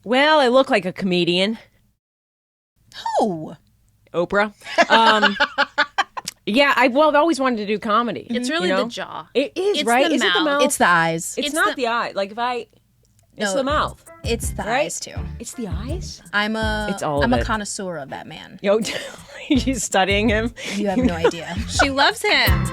Well, I look like a comedian. Who? Oprah. Yeah, I've always wanted to do comedy. It's really the jaw. It is, It's right? the Is it the mouth. mouth? It's the eyes. It's not the eye. Like it's the mouth. It's the Right? eyes too. It's the eyes? It's all I'm of a it. connoisseur of that man. Yo, you studying him? You have no idea. She loves him.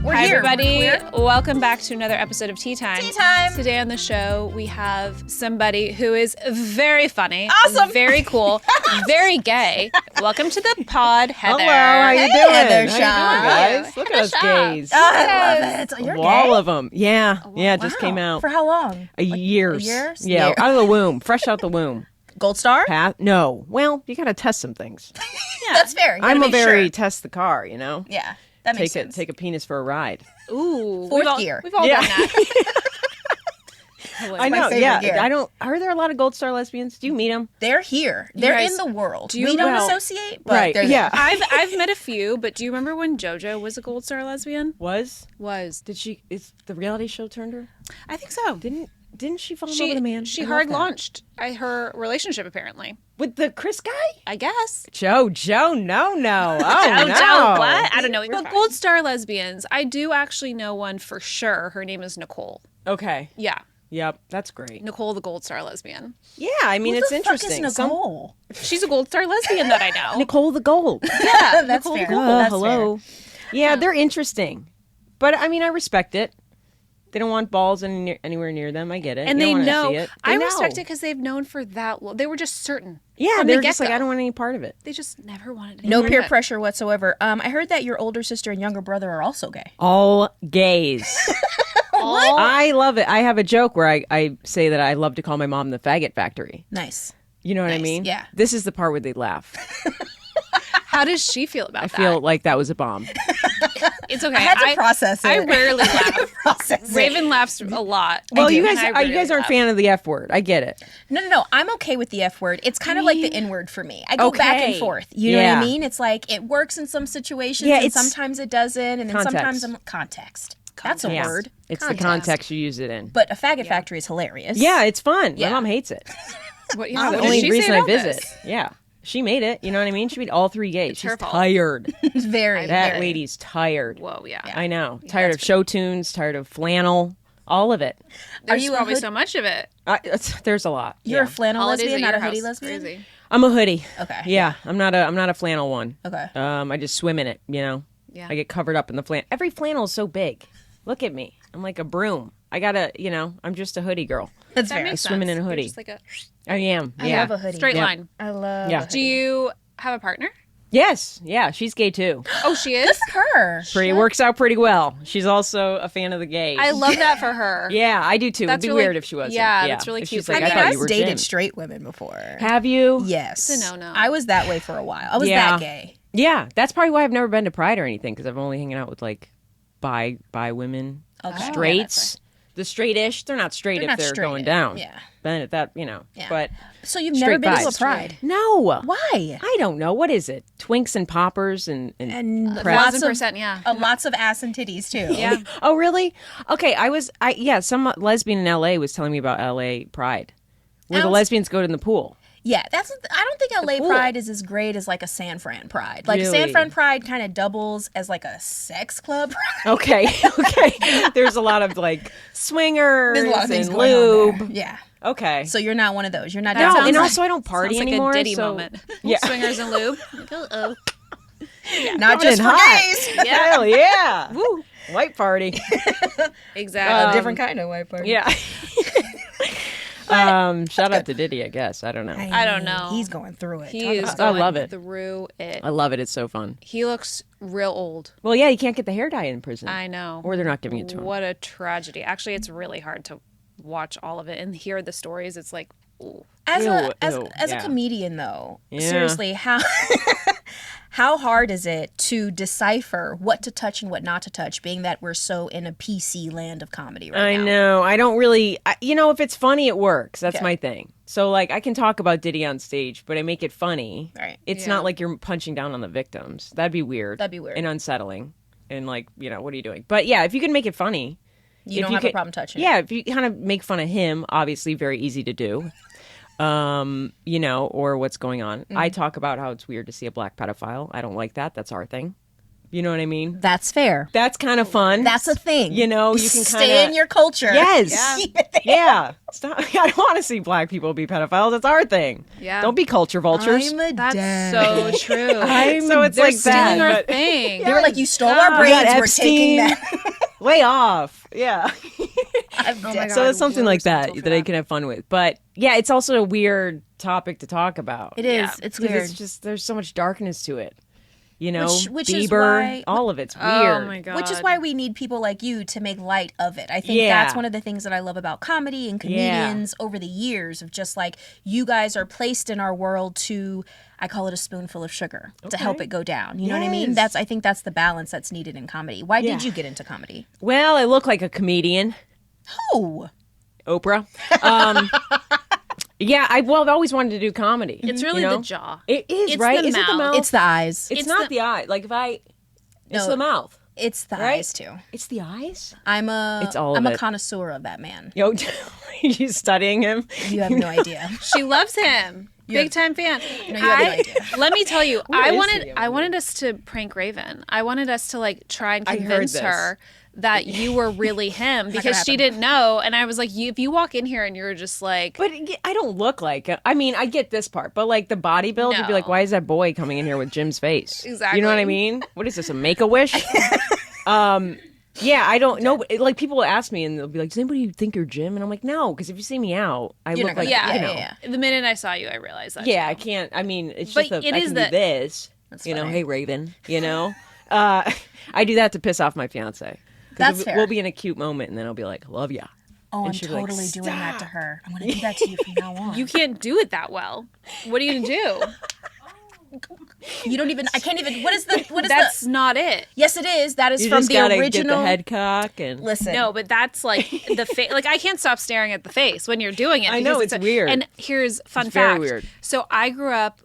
We're Hi, here. everybody. We're queer. Welcome back to another episode of Tea Time. Tea Time. Today on the show, we have somebody who is very funny, Awesome. very cool, very gay. Welcome to the pod, Heather. Hello, how you Hey, doing? Heather How Shaw. you doing, guys? Look at us gays. Oh, I love it. You're All gay? of them. Yeah, yeah, it just Wow. came out. For how long? Years. years? Yeah, Year. out of the womb. Fresh out the womb. Gold star? No. Well, you got to test some things. That's fair. You gotta I'm a make very sure. test the car, you know? Yeah, that makes sense. Take a penis for a ride. Ooh, Fourth gear. We've all Yeah. done that. I know, favorite yeah. gear. Are there a lot of Gold Star lesbians? Do you meet them? They're here. They're guys- in the world. you We don't know- associate, but Right, they're yeah. there. I've met a few, but do you remember when JoJo was a Gold Star lesbian? Was? Did Is the reality show turned her? I think so. Didn't she fall in love with a man? She I love hard that. launched her relationship apparently. With the Chris guy? I guess. Joe, no. Oh, Oh, no. Joe, what? I don't know. You're But fine. Gold Star lesbians, I do actually know one for sure. Her name is Nicole. Okay. Yeah, Yep, that's great. Nicole, the Gold Star lesbian. Yeah, I mean, Who it's the interesting. Fuck is Nicole? She's a Gold Star lesbian that I know. Nicole the Gold. Yeah, that's fair. That's hello. Yeah, they're interesting. But, I mean, I respect it. They don't want balls anywhere near them. I get it. And You they don't wanna know. see it. They I know. respect it because they've known for that long. They were just certain. Yeah, from the they're just like, get-go. I don't want any part of it. They just never wanted any No part peer of it. pressure whatsoever. I heard that your older sister and younger brother are also gay. All gays. All- I love it. I have a joke where I say that I love to call my mom the faggot factory. Nice. You know what I Nice, mean? yeah. This is the part where they laugh. How does she feel about I that? feel like that was a bomb. It's okay. I had to process it. I rarely laugh. process it. Raven laughs a lot. Well, you And guys, I you really guys aren't a laugh. fan of the F word. I get it. No. I'm okay with the F word. It's kind of like the N word for me. I go back and Okay. forth. You know what Yeah. I mean? It's like it works in some situations Yeah, and it's- sometimes it doesn't. And then Context. sometimes I'm context. That's a Yeah. word. It's the context you use it in. But a faggot factory is hilarious. Yeah, it's fun. Yeah. My mom hates it. What, It's what the did only she say reason I about visit. this? Yeah. She made it. You know what I mean? She made all three gays. her She's fault. tired. It's very. That very. lady's tired. Whoa, yeah. I know. Tired of show tunes, tired of flannel, all of it. There's you a probably hood- so much of it. There's a lot. You're Yeah. a flannel Holidays lesbian, at not a your hoodie house. lesbian. Crazy. I'm a hoodie. Okay. Yeah, I'm not a flannel one. Okay. I just swim in it, you know. Yeah. I get covered up in the flannel. Every flannel is so big. Look at me. I'm like a broom. I gotta, I'm just a hoodie girl. That's That fair. makes swimming sense. in a You're hoodie. just like a I am. I yeah. love a hoodie. straight Yep. line. I love. Yeah. a Do hoodie. you have a partner? Yes. Yeah. She's gay too. Oh, she is? Her. Pretty works out pretty well. She's also a fan of the gays. I love that for her. Yeah, I do too. That's It'd be really- weird if she wasn't. yeah, that's really If cute she's for like, you I guys. thought I've you were dated Jim. straight women before. Have you? Yes. It's a no-no. I was that way for a while. I was Yeah. that gay. Yeah, that's probably why I've never been to Pride or anything because I've only hanging out with like bi women, Okay. straights. The straight-ish, they're not straight They're if not they're straight, going down. yeah. Then at that, Yeah. But So you've Straight never been to a vibes. pride? no. Why? I don't know. What is it? Twinks and poppers and And Crap. lots of 1,000%, yeah. lots of ass and titties too. Yeah. Oh, really? Okay, some lesbian in LA was telling me about LA Pride. Where the Ounce- lesbians go to the pool. Yeah, that's. I don't think LA pool. Pride is as great as like a San Fran Pride. Like Really? San Fran Pride kind of doubles as like a sex club. Okay, okay. There's a lot of like swingers There's a lot of things and going lube. on there. Yeah. Okay. So you're not one of those. You're not. no, down and south. also I don't party Sounds like anymore. a Diddy so, moment. Yeah. Swingers and lube. Like, uh-oh. not Coming just in for hot. gays. Hell yeah. Woo. White party. Exactly. A different kind of white party. Yeah. Shout out to Diddy, I guess. I don't know. I don't know. He's going through it. He Talk is about- going I love it. through it. I love it. It's so fun. He looks real old. Well, yeah, you can't get the hair dye in prison. I know. Or they're not giving it to him. What a tragedy. Actually, it's really hard to watch all of it and hear the stories. It's like, ooh. As a Ew, as, ew, as yeah. a comedian though, Yeah. seriously, how hard is it to decipher what to touch and what not to touch, being that we're so in a PC land of comedy right I now? know. I don't really, if it's funny, it works. That's Okay. my thing. So, like, I can talk about Diddy on stage, but I make it funny. Right. It's Yeah. not like you're punching down on the victims. That'd be weird. That'd be weird. And unsettling. And, like, what are you doing? But, yeah, if you can make it funny, You don't have a problem touching it. Yeah, if you kind of make fun of him, obviously very easy to do. Or what's going on. I talk about how it's weird to see a black pedophile. I don't like that. That's our thing. You know what I mean? That's fair. That's kind of fun. That's a thing. You can stay in your culture. Yes. Yeah. Keep it there. Yeah. Stop. I don't want to see black people be pedophiles. That's our thing. Yeah. Don't be culture vultures. That's so true. So it's like Stealing that. our but- thing. They were like, you stole our brains. We're taking Epstein. that. Way off. Yeah. I'm my dead. God. So it's something we're like that responsible for that I that. can have fun with. But yeah, it's also a weird topic to talk about. It is. Yeah. It's 'Cause weird. it's just there's so much darkness to it. Which is Bieber, why- all of it's weird. Oh my god. Which is why we need people like you to make light of it. I think Yeah. that's one of the things that I love about comedy and comedians over the years of just like you guys are placed in our world to, I call it a spoonful of sugar to help it go down. You know what I mean? Yes. I think that's the balance that's needed in comedy. Why Yeah. did you get into comedy? Well, I look like a comedian. Oh, Oprah. Yeah, I've always wanted to do comedy. It's really you know? the jaw. It is, It's right? the Is it the mouth. mouth? it's the eyes. It's it's not the- the eye. Like it's No. the mouth. It's the Right? eyes too. It's the eyes? I'm It's all of I'm a it. connoisseur of that man. Yo, you studying him? You have no idea. She loves him. Big time fan. No, you have no idea. Let me tell you, Where is he? I wanted us to prank Raven. I wanted us to like try and I heard convince this. her that you were really him because she happen. didn't know. And I was like, if you walk in here and you're just like, But I don't look like. I mean, I get this part, but like the body build, you'd be like, No. why is that boy coming in here with Jim's face? Exactly. You know what I mean? What is this? A Make a Wish? Yeah, I don't know. Like people will ask me and they'll be like, "Does anybody think you're Jim?" And I'm like, "No," because if you see me out, I You're look not like gonna- yeah, you know. the minute I saw you, I realized that. Yeah, I too. can't. I mean, it's But just it I is can that- do this. You know, funny. hey Raven. You know, I do that to piss off my fiance. 'Cause That's fair. We'll be in a cute moment, and then I'll be like, "Love ya." Oh, I'm she'll be like, totally doing that to "Stop." her. I'm going to do that to you from now on. You can't do it that well. What are you gonna do? You don't even. I can't even. What is the? That's not it. Yes, it is. That is You from just the gotta original. get the head cock and Listen. No, but that's like the face. Like I can't stop staring at the face when you're doing it. I know, because it's weird. And here's fun It's very fact. weird. So I grew up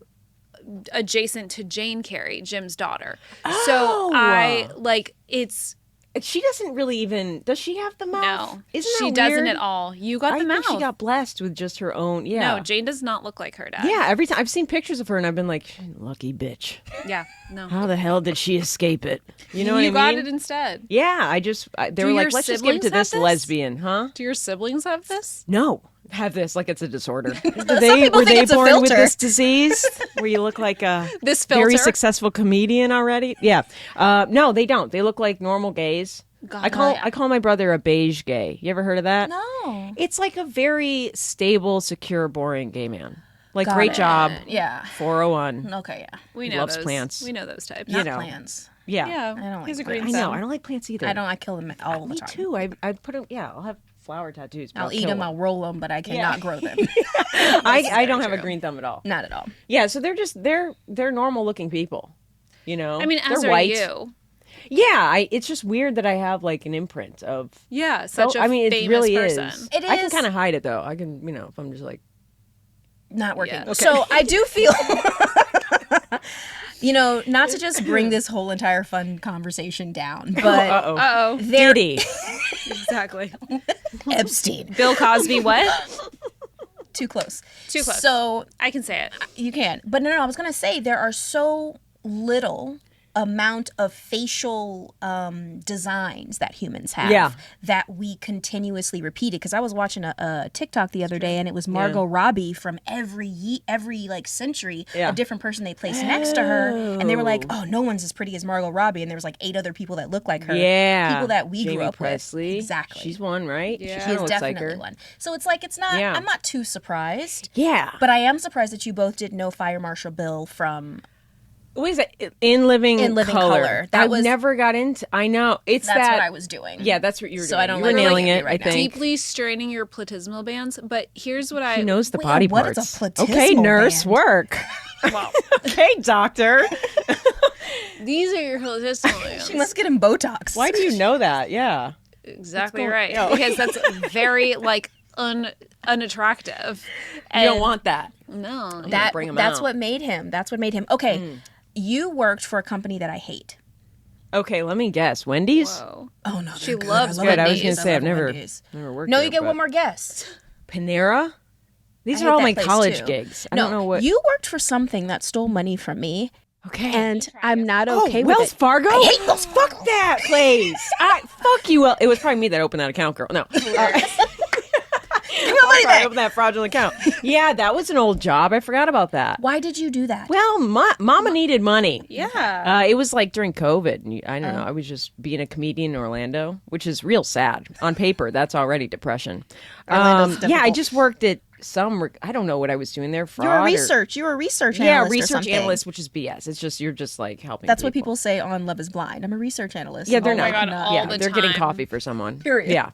adjacent to Jane Carrey, Jim's daughter. Oh. So I like it's she doesn't really even. Does she have the mouth? no. Isn't she that doesn't weird? at all. You got I the think mouth. she got blessed with just her own. Yeah. No, Jane does not look like her dad. Yeah, every time I've seen pictures of her and I've been like, lucky bitch. Yeah. No. How the hell did she escape it? You know what I you mean? got it instead. Yeah, they were your like, let's just give it to siblings have this this? lesbian, huh? Do your siblings have this? No, have this like it's a disorder. people were think they it's a born with filter. this disease where you look like a This very filter? successful comedian already? Yeah. No, they don't. They look like normal gays. God, I call my brother a beige gay. You ever heard of that? No. It's like a very stable, secure, boring gay man. Like Got great it. job, Yeah. 401. Okay. Yeah. We know loves those. plants. We know those types. Not know. plants. Yeah. Yeah. I don't He's like a green I thumb. know. I don't like plants either. I kill them all the Me time. too. I put them. Yeah, I'll have flower tattoos. But I'll eat kill them. I'll roll them, but I cannot grow them. I don't have a green thumb at all. Not at all. Yeah, so they're normal looking people. You know. I mean, as they're are white. you. Yeah, it's just weird that I have like an imprint of. Yeah, such a I mean, it famous really person. is. It I can is. kind of hide it though. I can, if I'm just like. Not working. Yeah. Okay. So I do feel, not to just bring this whole entire fun conversation down, but Uh-oh. Uh-oh. there, Diddy. Exactly. Epstein, Bill Cosby, what? too close. Too close. So I can say it. you can, but no, I was gonna say there are so little amount of facial designs that humans have Yeah. that we continuously repeat it. Because I was watching a TikTok the other day and it was Margot Robbie from every like century, Yeah. a different person they placed next to her, and they were like, oh, no one's as pretty as Margot Robbie, and there was like 8 other people that look like her. Yeah. People that we Jamie grew up Presley. with. Exactly. She's one, right? Yeah. She She is kinda looks like definitely her. one. So it's like it's not. Yeah. I'm not too surprised. Yeah. But I am surprised that you both didn't know Fire Marshal Bill from. What is it? In Living Color. That I was- never got into. I know it's That's that. what I was doing. Yeah, that's what you were So doing. I don't you were like nailing looking at it. me right I now. think. Deeply straining your platysmal bands, but here's what I She knows the Wait, body what parts. is a platysmal Okay, nurse, band? work. Well, Okay, doctor. these are your platysmal bands. She must get him Botox. Why do you know that? Yeah. Exactly right. Yeah. Because that's very like unattractive. You And don't want that. no. that? bring him That's out. what made him. That's what made him. Okay, you worked for a company that I hate. Okay, let me guess. Wendy's? Whoa. Oh no, She they're good. loves I love Good. I was Wendy's. going to say, I I've love never Wendy's. worked No, there, you get but- one more guess. Panera? These I are hate all that my place, college too. gigs. I No, don't know what. you worked for something that stole money from me, Okay. and I'm not okay with Wells it. Fargo? I hate Wells Fargo. Fuck that place. Fuck you. Well, it was probably me that opened that account, girl. No. Give me my money I back. opened that fraudulent account. Yeah, that was an old job. I forgot about that. Why did you do that? Well, Mama needed money. Yeah. It was like during COVID. And I don't know. I was just being a comedian in Orlando, which is real sad. On paper, that's already depression. Orlando's Yeah, I difficult. just worked at I don't know what I was doing there. Fraud You were or- research. You were a research Yeah, analyst or research something. analyst, which is BS. It's just you're just like helping. That's what people say on Love Is Blind. I'm a research analyst. Yeah, they're Oh my not. God, all yeah, the they're getting time. coffee for someone. Period. Yeah.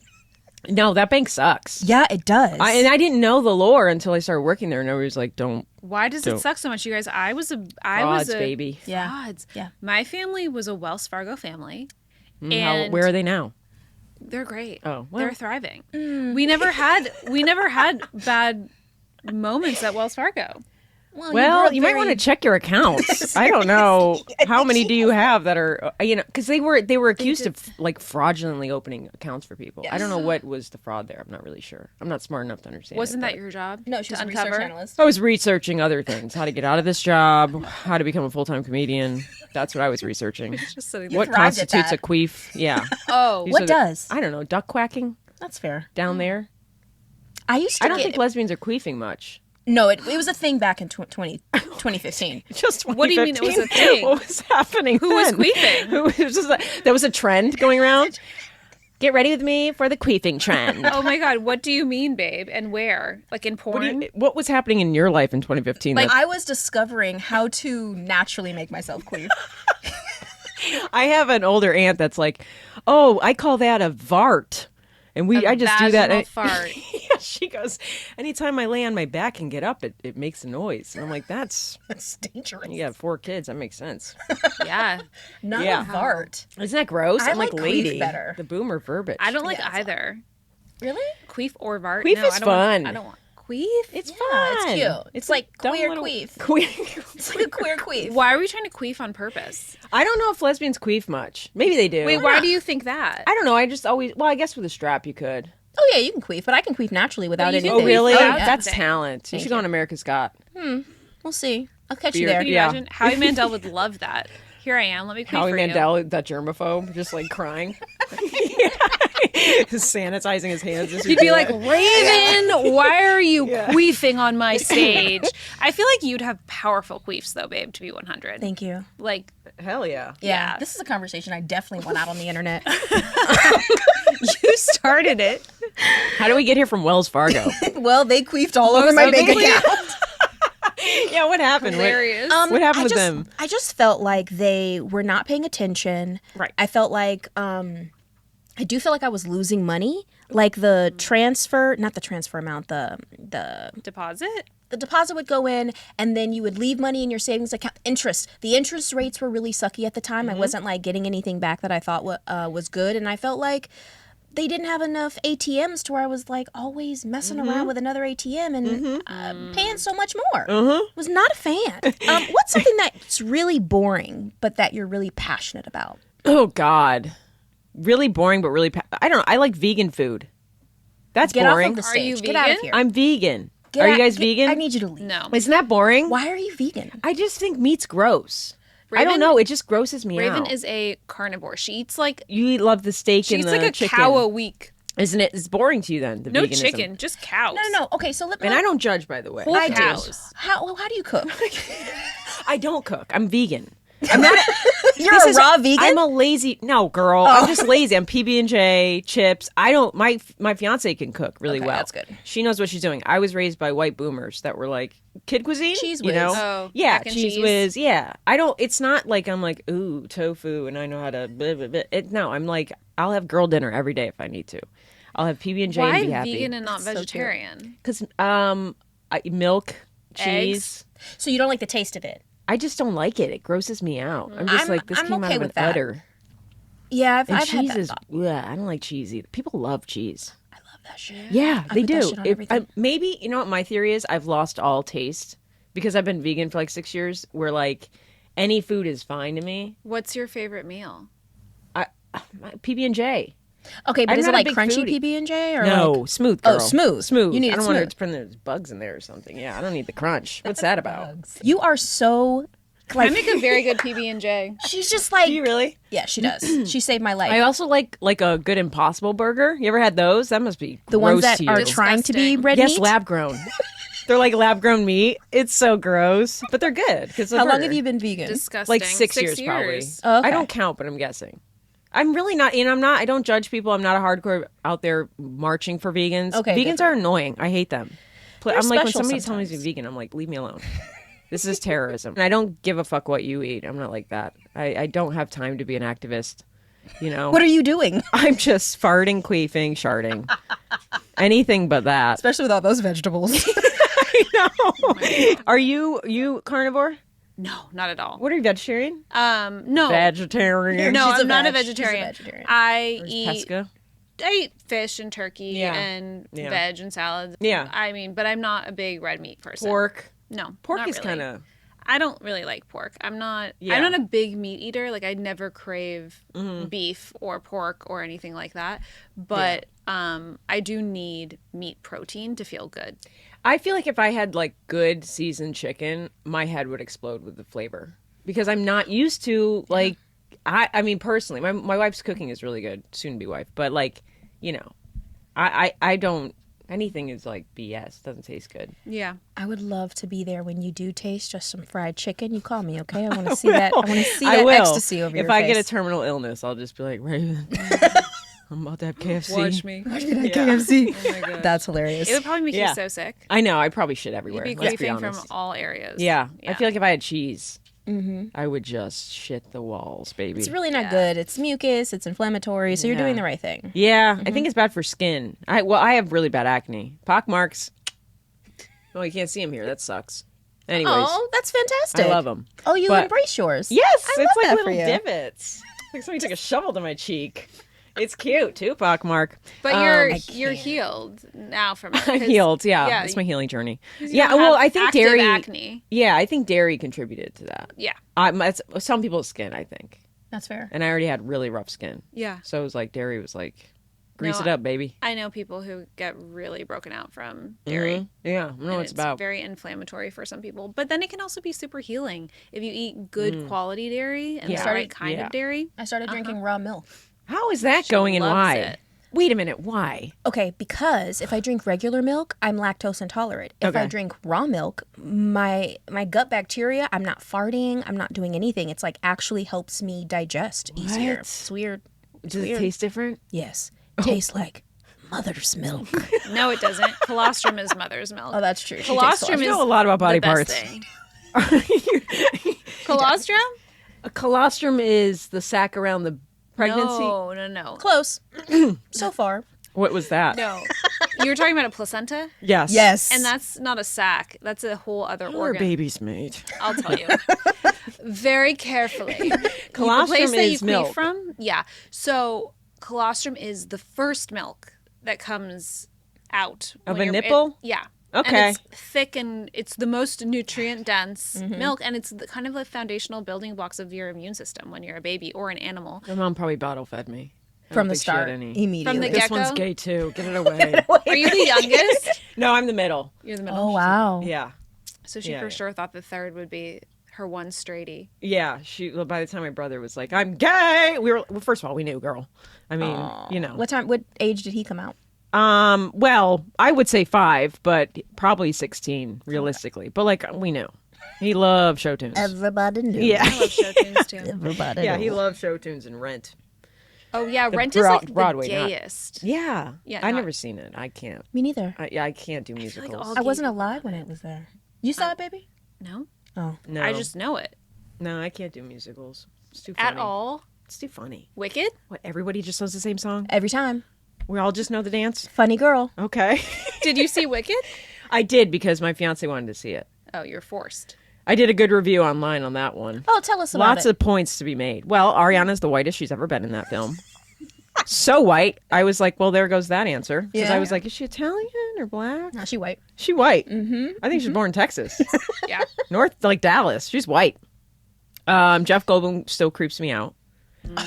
No, that bank sucks. Yeah, it does. And I didn't know the lore until I started working there, and everybody's like, "Don't." Why does it Don't. suck so much, you guys? I was Frauds, a baby. Yeah. Frauds. Yeah. My family was a Wells Fargo family, How, where are they now? they're great. Oh, well. They're thriving. We never had bad moments at Wells Fargo. Well, you might want to check your accounts. I don't know how many do you have that are because they were accused of like fraudulently opening accounts for people. I don't know what was the fraud there. I'm not really sure. I'm not smart enough to understand. Wasn't it, that but- your job? No, she to was a uncover? research analyst. I was researching other things: how to get out of this job, how to become a full-time comedian. That's what I was researching. Just sitting there. What thrived at constitutes a that. queef? Yeah. Oh, These What are the- does? I don't know. Duck quacking That's fair. down there. I used to I don't get, think lesbians are queefing much. No, it was a thing back in 2015. Just What do you mean it was a 2015? thing? What was happening? Who was then? queefing? Who was just there was a trend going around. Get ready with me for the queefing trend. oh my God. What do you mean, babe? And where? Like in porn? What was happening in your life in 2015? Like that- I was discovering how to naturally make myself queef. I have an older aunt that's like, oh, I call that a vart. And I just do that. Vaginal fart. Yeah, she goes, anytime I lay on my back and get up, it makes a noise. And I'm like, that's, That's dangerous. you have 4 kids. That makes sense. Yeah. Not Yeah. a fart. Isn't that gross? I I'm like, like queef lady. better. The boomer verbiage. I don't like Yeah, it's either. Really? Queef or vart. Queef no, is I don't want- fun. I don't want queef. It's Yeah, fun. it's cute. It's like a dumb queer little- queef. Queer. It's like a queer queef. Why are we trying to queef on purpose? I don't know if lesbians queef much. Maybe they do. Wait, why do you think that? I don't know. I just always. Well, I guess with a strap you could. Oh yeah, you can queef, but I can queef naturally without you can anything. Oh really? queef yeah. without That's anything. talent. You should go on America's Got. We'll see. I'll catch you Beer. there. Can you Yeah. imagine? Howie Mandel would love that. Here I am. Let me queef Howie for Mandel, that germaphobe, just like crying, sanitizing his hands. As you. He'd be like, Raven, why are you queefing on my stage? I feel like you'd have powerful queefs, though, babe, to be 100. Thank you. Like, hell yeah. Yeah, Yeah. this is a conversation I definitely want out on the internet. you started it. How do we get here from Wells Fargo? Well, they queefed all over my so bank they account. Yeah, what happened? Hilarious. What happened I with just, them? I just felt like they were not paying attention. Right. I felt like I do feel like I was losing money. Like the transfer, not the transfer amount, the Deposit? the deposit would go in and then you would leave money in your savings account. The interest rates were really sucky at the time. I wasn't like getting anything back that I thought was good, and I felt like they didn't have enough ATMs to where I was like always messing around with another ATM and paying so much more. Was not a fan. What's something that's really boring but that you're really passionate about? Oh God, really boring, but really. I don't know. I like vegan food. That's Get boring. off of the Are you stage. Get out of vegan? here. I'm vegan. Get Are you out- guys get- vegan? I need you to leave. No. Isn't that boring? Why are you vegan? I just think meat's gross. I Raven- don't know. It just grosses me Raven out. is a carnivore. She eats like Love the steak she and eats the like a chicken. cow a week. Isn't it? It's boring to you then. The No veganism. chicken, just cows. No. Okay, so let me. And I don't judge, by the way. Whole I do. cows. How do you cook? I don't cook. I'm vegan. You're a raw vegan. I'm a lazy. No, girl. I'm just lazy. I'm PB&J, chips. I don't. My fiance can cook really Okay, well. that's good. She knows what she's doing. I was raised by white boomers that were like kid cuisine. Cheese you whiz. know? Oh, yeah, mac and cheese cheese. whiz. Yeah, I don't. It's not like I'm like ooh tofu and I know how to. Blah, blah, blah. No, I'm like I'll have girl dinner every day if I need to. I'll have PB&J Why and be happy. vegan and not so cute. vegetarian? Because milk, cheese. So you don't like the taste of it? I just don't like it. It grosses me out. I'm just like this I'm came out okay of with an that. udder. Yeah, And I've had cheese that is. thought. Yeah, I don't like cheese either. People love cheese. I love that shit. Yeah, they put that do. shit on everything. Maybe you know what my theory is. I've lost all taste because I've been vegan for like 6 years. Where like any food is fine to me. What's your favorite meal? PB&J. Okay, but I'm is it not a like big crunchy foodie. PB&J or No, like... smooth, Oh, girl. smooth. Smooth. You need I it don't want smooth. to pretend there's bugs in there or something. Yeah, I don't need the crunch. What's that about? You are so I make a very good PB&J. she's just like Do you really? Yeah, she does. She saved my life. I also like a good Impossible burger. You ever had those? That must be The ones gross that to you. are trying to be Disgusting. red Yes, meat. lab grown. They're like lab grown meat. It's so gross, but they're good. How long have you been vegan? Disgusting. Like 6 years, probably. Oh, okay. I don't count, but I'm guessing. I'm really not. I don't judge people. I'm not a hardcore out there marching for vegans. Okay, Vegans different. are annoying. I hate them. They're I'm like when special somebody tells me to be sometimes. vegan, I'm like, leave me alone. This is terrorism. And I don't give a fuck what you eat. I'm not like that. I don't have time to be an activist. You know. What are you doing? I'm just farting, queefing, sharding. Anything but that. Especially with all those vegetables. I know. Are you carnivore? No, not at all. What are you, vegetarian? No. Vegetarian. No, She's a I'm not a veg. She's a vegetarian. vegetarian. I eat Pesca? I eat fish and turkey Yeah. and Yeah. veg and salads. Yeah. I mean, but I'm not a big red meat person. Pork. No. Pork not is really. kind of. I don't really like pork. I'm not Yeah. a big meat eater. Like I never crave Mm-hmm. beef or pork or anything like that. But I do need meat protein to feel good. I feel like if I had like good seasoned chicken, my head would explode with the flavor because I'm not used to like. I mean, personally, my wife's cooking is really good, soon to be wife, but like, I don't. Anything is like BS. Doesn't taste good. Yeah. I would love to be there when you do tast just some fried chicken. You call me, okay? I want to see that. I want to see I that will. ecstasy over your If I face. get a terminal illness, I'll just be like, Raven, I'm about to have KFC. Watch me. KFC. Oh my God. That's hilarious. It would probably make Yeah. you so sick. I know. I probably shit everywhere. You'd be Let's be queefing from honest. all areas. Yeah. I feel like if I had cheese, I would just shit the walls, baby. It's really not good. It's mucus. It's inflammatory. So you're Yeah. doing the right thing. Yeah, I think it's bad for skin. I have really bad acne. Pock marks. Oh, you can't see them here. That sucks. Anyways, Oh, that's fantastic. I love them. Oh, you But- embrace yours. Yes, I it's love like that little for you. divots. Like somebody took a shovel to my cheek. It's cute too, pock mark. But you're healed now from it. I'm 'cause- healed. Yeah, yeah, it's my healing journey. you Yeah, don't well, have I think active dairy. acne. Yeah, I think dairy contributed to that. Yeah. It's some people's skin, I think, That's fair. and I already had really rough skin, Yeah. so it was like dairy was like, grease No, it up, baby. I know people who get really broken out from dairy. Yeah, I know what And it's about. very inflammatory for some people. But then it can also be super healing if you eat good quality dairy and Yeah. the right kind Yeah. of dairy. I started drinking raw milk. How is that going and loves why? it. Wait a minute, why? Okay, because if I drink regular milk, I'm lactose intolerant. If I Okay. drink raw milk, my gut bacteria, I'm not farting, I'm not doing anything. It's like actually helps me digest easier. What? It's weird. Does it taste different? Yes. Tastes like mother's milk. No, it doesn't. Colostrum is mother's milk. Oh, that's true. She takes Colostrum I is know a lot about body the best parts. thing. Colostrum? A colostrum is the sac around the pregnancy. No. close. So far. What was that? No. You were talking about a placenta? Yes. Yes. And that's not a sac. That's a whole other Our organ. baby's made. I'll tell you. Very carefully. Colostrum the place that you is queef milk. from? Yeah. So colostrum is the first milk that comes out. Of when a you're- nipple? Yeah. Okay. And it's thick and it's the most nutrient dense milk, and it's the kind of like foundational building blocks of your immune system when you're a baby or an animal. My mom probably bottle fed me. I From don't the think she had start. any. Immediately. From the This get-go? one's gay too. Get it away. Are you the youngest? No, I'm the middle. You're the middle. Oh, wow. Yeah. So she Yeah, for yeah. sure thought the third would be her one straighty. Yeah. Well, by the time my brother was like, I'm gay, well, first of all, we knew, girl. I mean, What age did he come out? Well, I would say 5, but probably 16, realistically. But like, we knew. He loved show tunes. Everybody knew. Yeah. I love show tunes too. Everybody Yeah, knew. he loved show tunes and Rent. Oh yeah, The Rent is like the Broadway, not- gayest. Yeah. Yeah, I've not- never seen it. I can't. Me neither. I can't do musicals. all- I wasn't alive when it was there. You saw it, baby? No, Oh. no. I just know it No, I can't do musicals. It's too funny. at all. It's too funny. Wicked. What, everybody just knows the same song? Every time. We all just know the dance? Funny girl. Okay. Did you see Wicked? I did because my fiance wanted to see it. Oh, you're forced. I did a good review online on that one. Oh, tell us about Lots it. of points to be made. Well, Ariana's the whitest she's ever been in that film. So white. I was like, well, there goes that answer. Because Yeah. I was like, is she Italian or black? No, she white. She white. Mm-hmm. I think she's born in Texas. Yeah. North, like Dallas. She's white. Jeff Goldblum still creeps me out.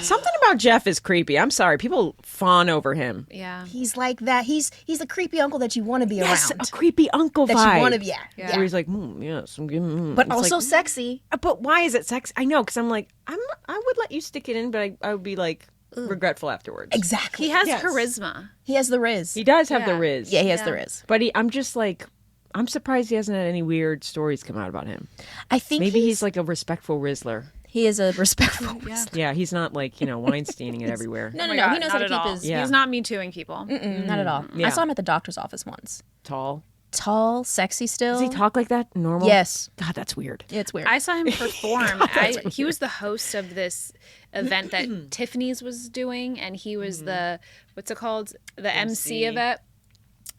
Something about Jeff is creepy. I'm sorry. People fawn over him. Yeah. He's like that. He's a creepy uncle that you want to be Yes, around. a creepy uncle That vibe. you want to be. Yeah. Where he's like, yes, I'm giving. But It's also like, sexy. but why is it sex? I know, because I'm like, I would let you stick it in, but I would be like regretful afterwards. Exactly. He has Yes. charisma. He has the Riz. He does have the Yeah. Riz. Yeah, he has the Riz. But I'm just like, I'm surprised he hasn't had any weird stories come out about him. I think Maybe he's like a respectful Rizzler. he is a respectful Riz. Yeah, he's not like, Weinsteining it everywhere. No, Oh no, my no. God, He knows not how to at keep all. his. Yeah. He's not me tooing people. Not at all. Yeah. I saw him at the doctor's office once. Tall. Tall, sexy still. Does he talk like that? Normal? Yes. God, that's weird. It's weird. I saw him perform. He was the host of this event that Tiffany's was doing, and he was the what's it called? The MC of it.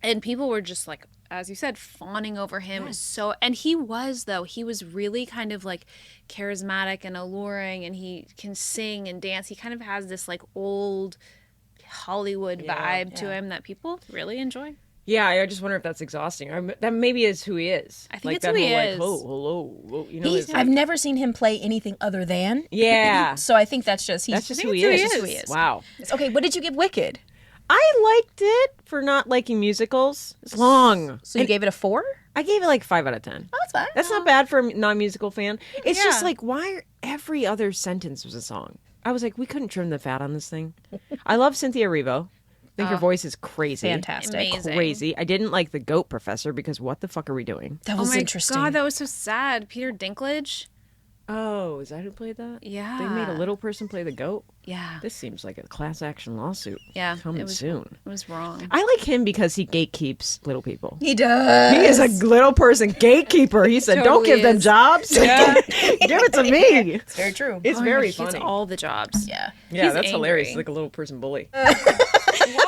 And people were just like, as you said, fawning over him. And he was really kind of like charismatic and alluring, and he can sing and dance. He kind of has this like old Hollywood vibe to him that people really enjoy. Yeah, I just wonder if that's exhausting. That maybe is who he is. I think like it's that who he whole, is. Like, oh, hello. Whoa, He's, his, I've never seen him play anything other than. yeah. So I think that's just That's just who think he it's is. who he is. Wow. Okay, what did you give Wicked? I liked it for not liking musicals. It's long. So you gave it a 4? I gave it like 5 out of 10. Oh, that's fine. That's not bad for a non-musical fan. It's just Yeah. like, why every other sentence was a song? I was like, we couldn't trim the fat on this thing. I love Cynthia Erivo. I think her voice is crazy. Fantastic. Amazing. Crazy. I didn't like the Goat Professor because what the fuck are we doing? That Oh was my interesting. God, that was so sad. Peter Dinklage. Oh, is that who played that? Yeah. They made a little person play the goat? Yeah. This seems like a class action lawsuit. Yeah, Coming it was- soon. It was wrong. I like him because he gatekeeps little people. He does. He is a little person gatekeeper. He said, don't Totally give them is. jobs. Give it to me. It's very true. It's Oh my very God, he gets funny. all the jobs. Yeah. Yeah, He's that's hilarious. angry. He's like a little person bully.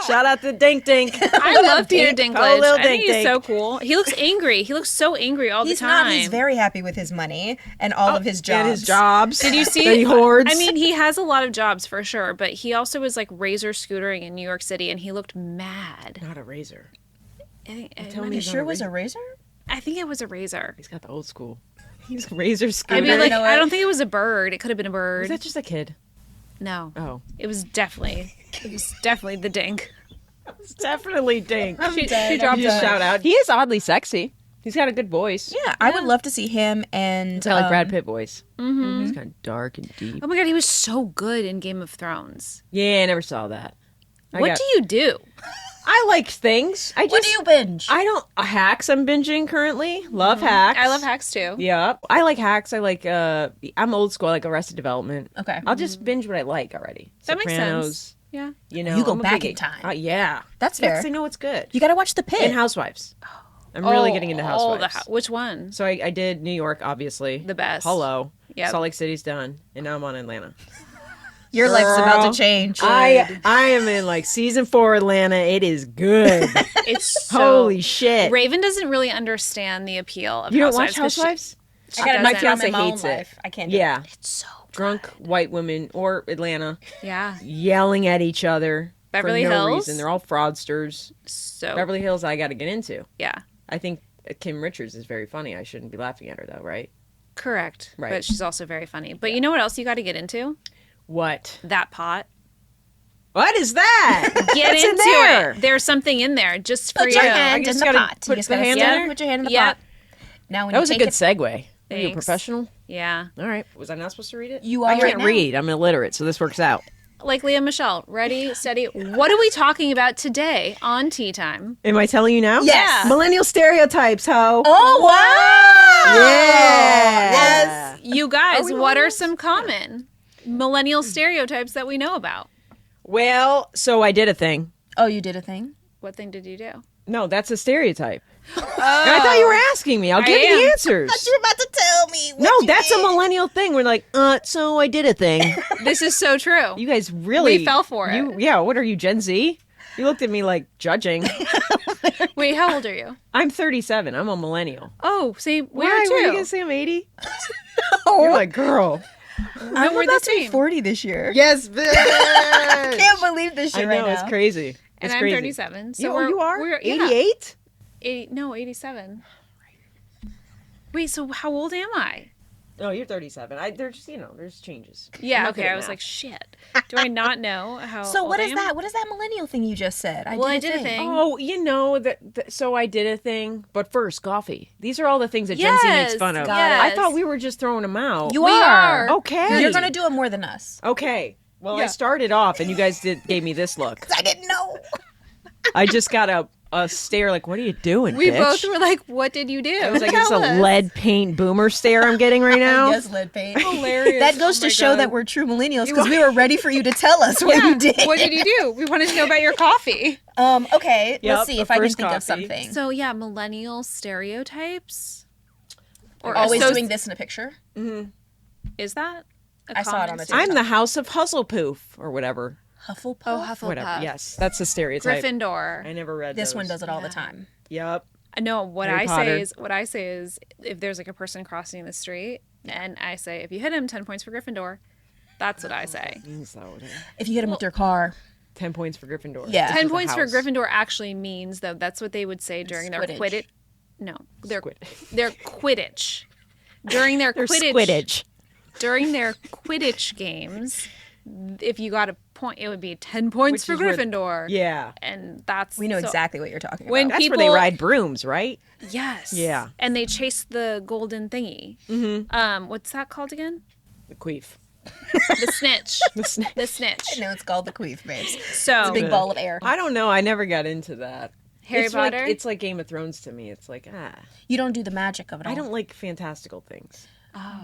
Shout out to Dink Dink. I love Peter Dinklage. little I think he's Dink so cool. He looks angry. He looks so angry all He's the time. not. He's very happy with his money and all of his jobs. And his jobs. Did you see? That he hoards. I mean, he has a lot of jobs for sure, but he also was like razor scootering in New York City, and he looked mad. Not a razor. I Tell me You he's sure not a was razor. a razor? I think it was a razor. He's got the old school. He's razor scooter. I mean, like, know I what? don't think it was a bird. It could have been a bird. Was that just a kid? No, Oh. it was definitely the dink. It's definitely Dink. She dead. dropped Just a shout out. He is oddly sexy. He's got a good voice. Yeah, I would love to see him and He's got like Brad Pitt voice. Mm-hmm. He's kind of dark and deep. Oh my God, he was so good in Game of Thrones. Yeah, I never saw that. What do you do? I like things. I just. What do you binge? I don't. Hacks I'm binging currently. Love Hacks. I love Hacks too. Yep. I like Hacks. I like, I'm old school. I like Arrested Development. Okay. I'll just binge what I like already. That makes Sopranos, sense. Yeah. You know, You go I'm a back biggie. in time. Yeah. That's Yeah, fair. 'cause I know it's good. You got to watch The Pit. And Housewives. I'm really getting into all Housewives. which one? So I did New York, obviously. The best. Hello. Yep. Salt Lake City's done. And now I'm on Atlanta. Your life's about Girl, to change. I am in like season 4 Atlanta. It is good. It's so Holy shit. Raven doesn't really understand the appeal of You don't Housewives. watch 'cause she- Housewives? she I gotta doesn't. My fiance in my own hates it. life. I can't do Yeah. It's so Drunk white women or Atlanta yeah. yelling at each other Beverly for no Hills? reason. They're all fraudsters. So Beverly Hills I got to get into. yeah. I think Kim Richards is very funny. I shouldn't be laughing at her though, right? Correct. Right. But she's also very funny. But you know what else you got to get into? What? That pot. What is that? Get What's in into there? it. There's something in there just for Put you. your hand just in the gotta pot. put You just the gotta hand in sit, there? Put your hand in the Yep. pot. Now when That you was a take good it, segue. Are you a Thanks. professional? Yeah. All right. Was I not supposed to read it? You I are can't right now. read. I'm illiterate, so this works out. Like Leah Michelle. Ready, steady. What are we talking about today on Tea Time? Am I telling you now? Yes. Millennial stereotypes, ho. Oh wow! Yeah. Yes. You guys, what are some common millennial stereotypes that we know about? Well, so I did a thing. Oh, you did a thing. What thing did you do? No, that's a stereotype. And I thought you were asking me. I'll give you am. the answers. You're about to tell me. What No, you that's a did. millennial thing. We're like, so I did a thing. This is so true. You guys really We fell for it. Yeah, what are you, Gen Z? You looked at me like judging. Wait, how old are you? I'm 37. I'm a millennial. Oh, see, we Why? are Were you too. gonna say I'm 80? You're like, girl. No, we're the about to be same. 40 this year. Yes, bitch. I can't believe this I shit know, right now. it's crazy. And It's I'm crazy. 37. So you are? We're, yeah, 88? 80, no, 87. Wait, so how old am I? No, you're 37. There's there's changes. Yeah, I'm not good okay. at I was math. like, shit. Do I not know how So old what I is am? that? What is that millennial thing you just said? Well, I did a thing. Oh, so I did a thing. But first, coffee. These are all the things that Gen Z makes Yes, fun of. got it. I thought we were just throwing them out. You We are. are. Okay. You're gonna do it more than us. Okay. Well, I Yeah. started off, and you guys gave me this look. I didn't know. I just got a stare like, what are you doing, We bitch? both were like, what did you do? I was like, it's a Tell us. lead paint boomer stare I'm getting right now. Yes, lead paint. Hilarious. That goes Oh to my show God. that we're true millennials because we were ready for you to tell us what you did. What did you do? We wanted to know about your coffee. Okay, Yep, let's see the if I can first think of coffee. something. So yeah, millennial stereotypes. Or Always associ- doing this in a picture. Is that? A I saw it common on a stereotype? I'm the house of Huzzlepoof or whatever. Hufflepuff. Oh, Hufflepuff. Whatever. Yes, that's the stereotype. Gryffindor. I never read This those. one does it all the time. Yep. No, what Harry I Potter. say is if there's like a person crossing the street and I say if you hit him 10 points for Gryffindor, that's what I say. Is that what it is? If you hit them with their car. 10 points for Gryffindor. Yeah. This 10 is a points for house. Gryffindor actually means though that's what they would say during their Squidditch. Quidditch. No, their Squid. their Quidditch. During their There's Quidditch. Squidditch. During their Quidditch games, if you got a point, it would be 10 points Which for is where- Gryffindor. Yeah. And that's We know so- exactly what you're talking When about. That's where they people- ride brooms, right? Yes. Yeah. And they chase the golden thingy. Mm-hmm. What's that called again? The queef. The snitch. The snitch. The snitch. No, it's called the queef, babes. So Big ball of air. I don't know. I never got into that. Harry it's Potter. Like, it's like Game of Thrones to me. It's like, You don't do the magic of it all. I don't like fantastical things.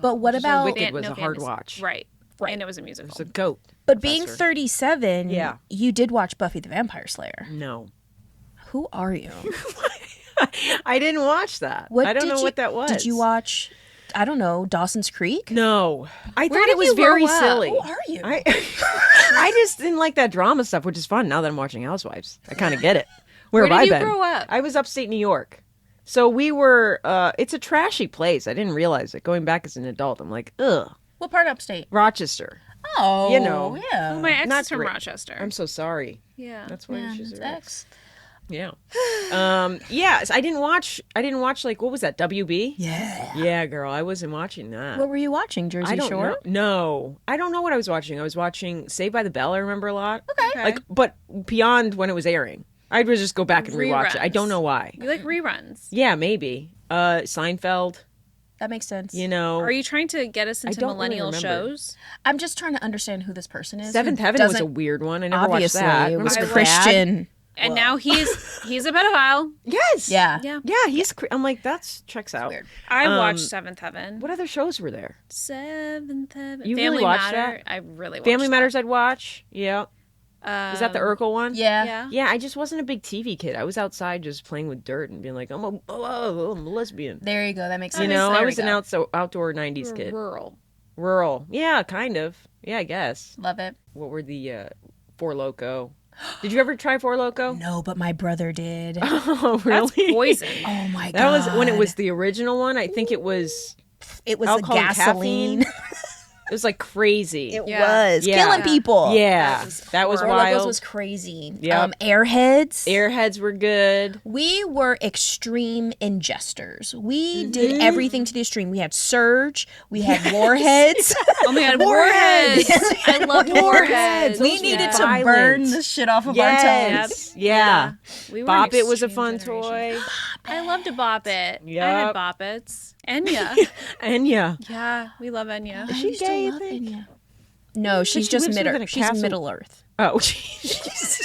But what Which is why about Wicked was no a hard fantasy. watch. Right. Right. And it was a musical. It's a goat. but being professor. 37? Yeah. You did watch Buffy the Vampire Slayer. No. Who are you? I didn't watch that. What I don't did know you- what that was. Did you watch? I don't know. Dawson's Creek. No. I thought did it was you very grow up? silly. Who are you? I I just didn't like that drama stuff, which is fun now that I'm watching Housewives. I kind of get it. Where Where have I did you been? grow up? I was upstate New York. So we were, it's a trashy place. I didn't realize it. Going back as an adult, I'm like, ugh. What part of upstate? Rochester. Oh, You know. yeah. My ex Not is from great. Rochester. I'm so sorry. yeah. That's why Yeah, she's it's your ex. X. Yeah. Yeah. So I didn't watch like, what was that? WB? Yeah. Yeah, girl. I wasn't watching that. What were you watching? Jersey I don't Shore? know. No, I don't know what I was watching. I was watching Saved by the Bell. I remember a lot. Okay. Like, but beyond when it was airing, I'd just go back and rewatch it. I Reruns. don't know why. You like reruns. Yeah, maybe. Seinfeld. That makes sense. You know, Are you trying to get us into don't really millennial remember. shows? I'm just trying to understand who this person is. Seventh who Heaven was a doesn't- weird one. I never watched Obviously, that. it was Remember the dad? Christian. And now he's a pedophile. Yes. Yeah. Yeah. Yeah, I'm like, that's checks out. weird. I watched Seventh Heaven. What other shows were there? Seventh Heaven. You really Family watched Matter. that? I really watched Family that. Matters I'd watch. Yeah. Is that the Urkel one? Yeah. Yeah. Yeah, I just wasn't a big TV kid. I was outside just playing with dirt and being like, I'm a lesbian. There you go. That makes You sense. know, There I we was an go. outdoor 90s kid. Rural. Rural. Yeah, kind of. Yeah, I guess. Love it. What were the Four Loko? Did you ever try Four Loko? No, but my brother did. Oh, That's really? poison. Oh my god. That was when it was the original one. I think it was It was the alcohol and gasoline. caffeine. It was like crazy. It Yeah. was Yeah. killing people. Yeah, that was Four wild. Locos was crazy. Yep. Airheads. Airheads were good. We were extreme ingesters. We Mm-hmm. did everything to the extreme. We had Surge. We had Warheads. Oh my god, Warheads! I loved Warheads. we Those were needed to violent. burn the shit off of our toes. Yes. Yeah. We were Bop an It was a extreme fun generation. toy. I loved to bop it. I Yep. had bop its. Enya. And yeah. Yeah, we love Enya. I used to gay, love you think? Enya. No, she's she just lives within a She's castle. Middle Earth. Oh, she's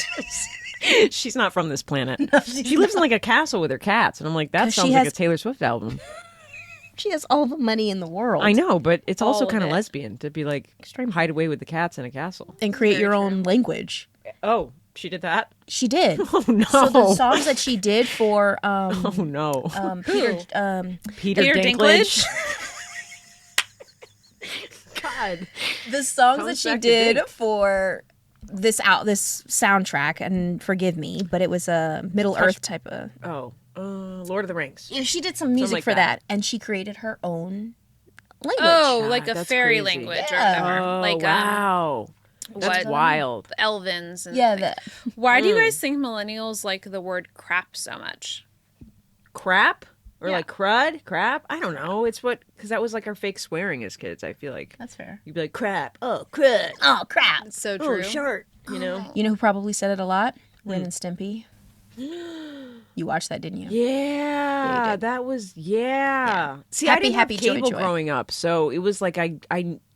not from this planet. She lives in like a castle with her cats, and I'm like, that 'Cause she sounds like has- a Taylor Swift album. She has all the money in the world. I know, but it's also All of kind of it. lesbian to be like hide away with the cats in a castle. And create Very your true. own language. Oh, she did that? She did. Oh no! So the songs that she did for Oh no! Peter Peter Peter Dinklage. Dinklage? God. the songs Comes that she back to did Dink. for this soundtrack, and forgive me, but it was a Middle Earth type of. Oh, Lord of the Rings. Yeah, she did some music like for that. that, and she created her own language. Oh, God, like a that's fairy crazy. language Yeah. or whatever. Oh Like wow! That's what wild. Elvins and Yeah, things. the, Why do you guys think millennials like the word crap so much? Crap? Or like crap. I don't know. It's because that was like our fake swearing as kids. I feel like That's fair. you'd be like crap. Oh crud. Oh crap! It's so Oh true. short. You know. You know who probably said it a lot? Ren and Stimpy. You watched that, didn't you? Yeah, that was See, I Happy, didn't happy, have joy, cable joy. growing up, so it was like I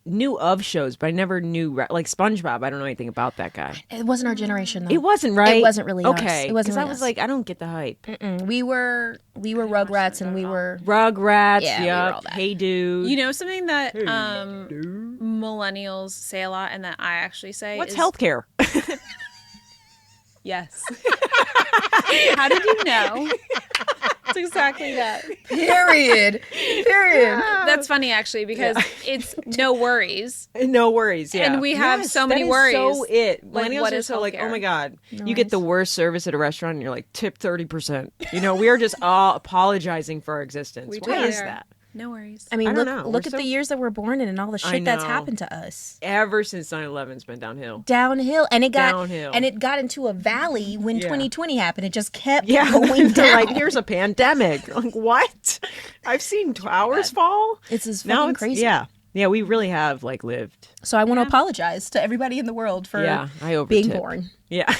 knew of shows, but I never knew like SpongeBob. I don't know anything about that guy. It wasn't our generation though. It wasn't right. It wasn't really us. okay. It wasn't I really was us. like, I don't get the hype. We were Rugrats, and we were. Rugrats. Yeah, we were all that. Hey dude. You know something that millennials say a lot and that I actually say What's is healthcare? Yes. How did you know? It's exactly that. Period. That's funny actually because it's no worries. No worries. Yeah, And we have so many that is worries. So Like, millennials what are is so like, oh healthcare? my god, you get the worst service at a restaurant, and you're like, tip 30%. You know, we are just all apologizing for our existence. We Why totally is are. that? No worries. I mean, I don't look know. look We're at so- the years that we're born in and all the shit that's know. happened to us. Ever since 9/11, it's been downhill. Downhill, and it got Downhill. and it got into a valley when 2020 happened. It just kept Yeah, going they're down. like, here's a pandemic. Like, what? I've seen towers fall. It's just Now fucking it's crazy. Yeah, we really have like lived. So I want to apologize to everybody in the world for Yeah, I over being born. Yeah.